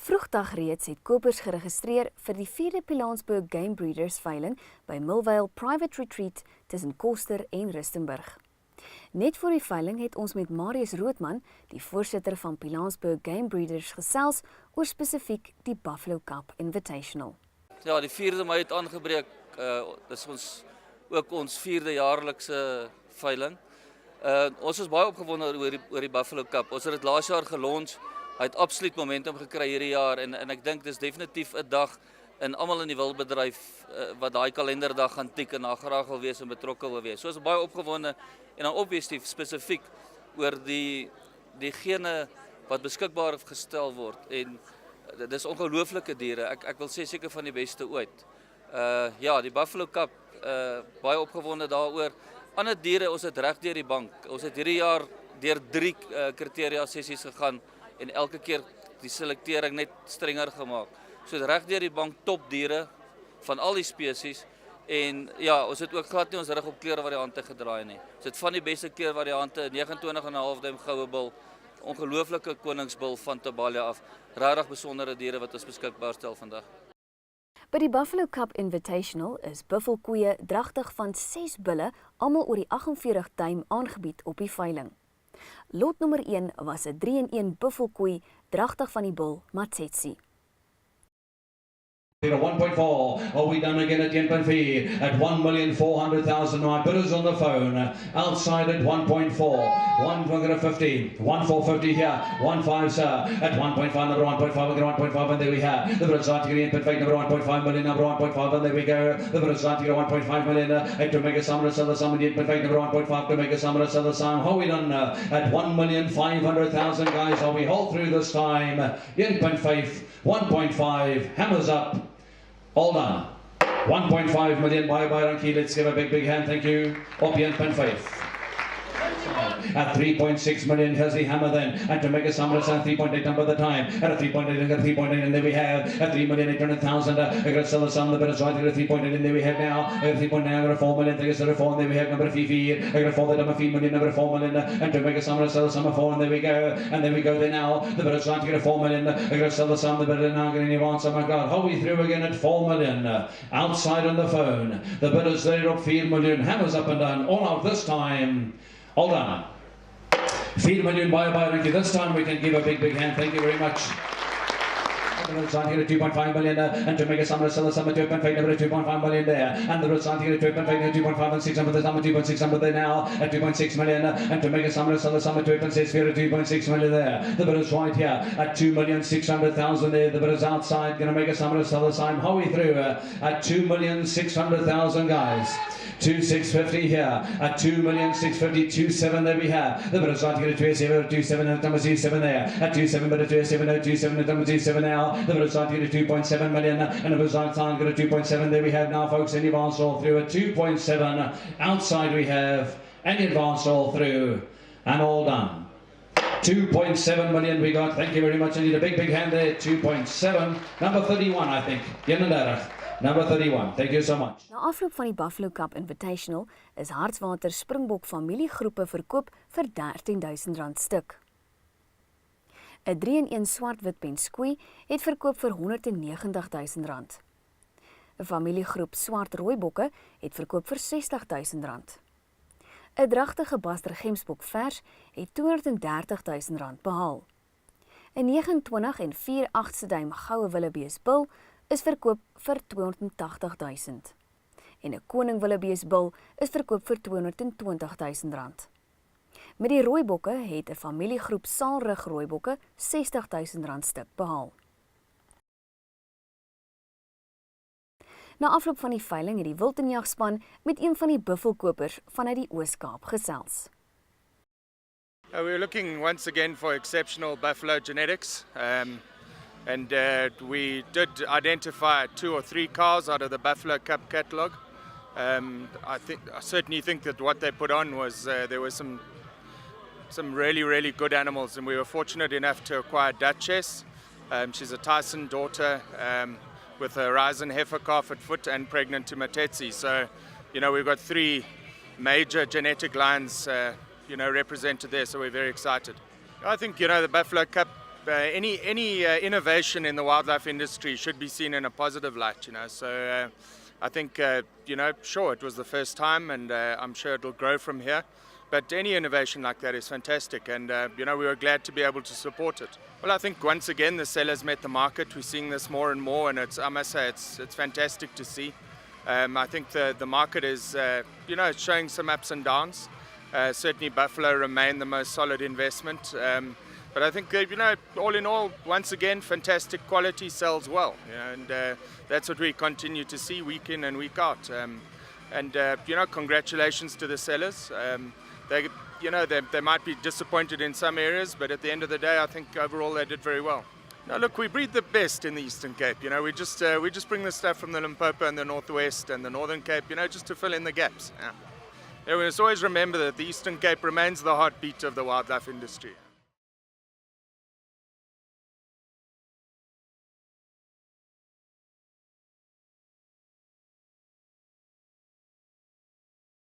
Vroegdag reeds het kopers geregistreer vir die 4de Pilanesberg Game Breerders veiling by Millvale Private Retreat tussen Koster en Rustenburg. Net voor die veiling het ons met Marius Roodman, die voorsitter van Pilanesberg Game Breerders, gesels oor spesifiek die Buffalo Cup Invitational. Ja, die 4de Mei het aangebreek. Dis ook ons 4de jaarlikse veiling. Ons is baie opgewonde oor die Buffalo Cup. Ons het dit laas jaar gelons. Hy het absoluut momentum gekry hierdie jaar en ek dink dis definitief 'n dag in almal in die wildbedryf wat daai kalenderdag gaan tik en daar graag wil wees en betrokke wil wees. So is baie opgewonde en dan obviously spesifiek oor diegene wat beskikbaar gestel word en dis ongelooflike diere. Ek wil sê seker van die beste ooit. Ja, die Buffalo Cup, baie opgewonde daaroor. Ander diere, ons het reg deur die bank. Ons het hierdie jaar deur 3 kriteria sessies gegaan en elke keer die selektering net strenger gemaak. So reg deur die bank topdiere van al die spesies en ja, ons het ook glad nie ons rig op kleurvariante gedraai nie. Ons het van die beste kleurvariante, 29,5 duim goue bil, ongelooflike koningsbil van Tabalia af. Regtig besondere diere wat ons beskikbaar stel vandag. By die Buffalo Cup Invitational is buffelkoeie dragtig van 6 bulle, almal oor die 48 duim aangebied op die veiling. Lot nommer 1 was 'n 3-in-1 buffelkoei dragtig van die bil Matsetsi. 1.4. Are we done again at Yen fee at 1,400,000? My bidders on the phone. Outside at 1.4. 1,50. 1,450 here. 1.5 sir. At 1.5 number 1.5 again 1.5 and there we have the bidders are getting in number 1.5 million number 1.5 and there we go. The bidders are getting 1.5 million and to make a summer sell the sum in number 1.5 to make a summer sell the sum. How we done at 1,500,000 guys? Are we hold through this time? Yen 1.5 hammers up. All done. 1.5 million by Ranky. Let's give a big hand. Thank you. Op Yen 5. At 3.6 million, here's the hammer then. And to make a sum, it's at 3.8 number the time. At a 3.8, and a 3.8, and there we have at 3,800,000. I'm going to sell the sum, the bit is right. At 3.8, and there we have now. At 3.9, I'm going to 4 million. There's a 4, and there we have number 3. I'm going to 4 the number 3 million, number 4 million. And to make a sum, sell the sum of 4, and there we go. And there we go there now. The bit is right. I'm going to 4 million. I'm going to sell the sum, the bit is now going to answer. My God, how we through again at 4 million. Outside on the phone. The bit is there up 4 million. Hammers up and down. All out this time. All done. 4 million by Ranky. This time we can give a big hand. Thank you very much. On here at 2.5 million and to make a summer sell a summer 2.5 number 2.5 million there and the roads on here at 2.5 2.5 and 6 number the number 2.6 number there now at 2.6 million and to make a summer sell a summer 2.6 here at 2.6 million there. The bid is right here at 2,600,000 there. The bid is outside going to make a summer sell a sign. How we through at 2,600,000 guys. 2,650 here at 2,650 27 there we have. The bid is right here at 27 at number 27 there at 27 but at 27 at 27 at number 27 now. The bid is right here at 2.7 million and the bid is outside got a 2.7 there we have now folks. Any advance all through at 2.7 outside we have any advance all through and all done. 2.7 million we got. Thank you very much. I need a big hand there. 2.7 number 31 I think. Donderdag. Number 31. Thank you so much. Na afloop van die Buffalo Cup Invitational is Hartswater Springbok familiegroepe verkoop vir R13,000 stuk. 'n 3-in-1 swart-wit penskoei het verkoop vir R190,000. 'n familiegroep swart rooibokke het verkoop vir R60,000. 'n dragtige Bastergemsbok vers het R230,000 behaal. 'n 29 en 4/8 duim goue willebeesbil is verkoop vir R280,000 en 'n koning willebeesbil is verkoop vir R220,000. Met die rooibokke het 'n familiegroep saalrug rooibokke R60,000 stuk behaal. Na afloop van die veiling het die wildenjagspan met een van die buffelkopers vanuit die Oos-Kaap gesels. We're looking once again for exceptional buffalo genetics. And we did identify 2 or 3 cows out of the Buffalo Cup catalogue. I certainly think that what they put on was there were some really good animals, and we were fortunate enough to acquire Duchess. She's a Tyson daughter with a Horizon heifer calf at foot and pregnant to Matetsi. So, we've got 3 major genetic lines, represented there. So we're very excited. I think the Buffalo Cup any innovation in the wildlife industry should be seen in a positive light, So I think, sure, it was the first time, and I'm sure it'll grow from here. But any innovation like that is fantastic, and we were glad to be able to support it. Well, I think once again the sellers met the market. We're seeing this more and more, and I must say it's fantastic to see. I think the market is it's showing some ups and downs. Certainly Buffalo remain the most solid investment, but I think all in all, once again, fantastic quality sells well, and that's what we continue to see week in and week out. Congratulations to the sellers. They might be disappointed in some areas, but at the end of the day, I think overall they did very well. Now, look, we breed the best in the Eastern Cape. We just bring the stuff from the Limpopo and the Northwest and the Northern Cape, just to fill in the gaps. We must always remember that the Eastern Cape remains the heartbeat of the wildlife industry.